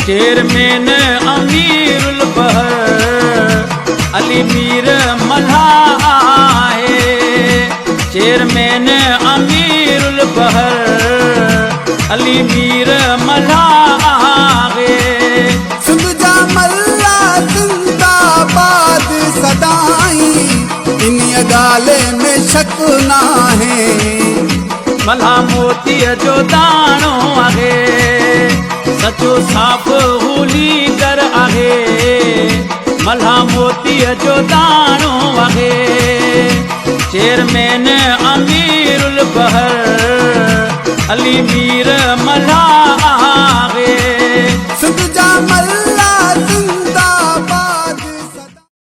Chairman अमीरुल बहर अली मीर मल्हा है। Chairman अमीरुल बहर अली मीर मल्हा है। सिंध जा मल्ला जिंदाबाद सदाई, इन ॻाल्हि में शक ना है। मल्हा मोती जो दाणो आहे, सचो साफ़ हुली कर आहे। मल्हा मोती जो दाणो आहे। चेयरमैन अमीरुल बहर अली मीर मल्हा आहे। सिंध जा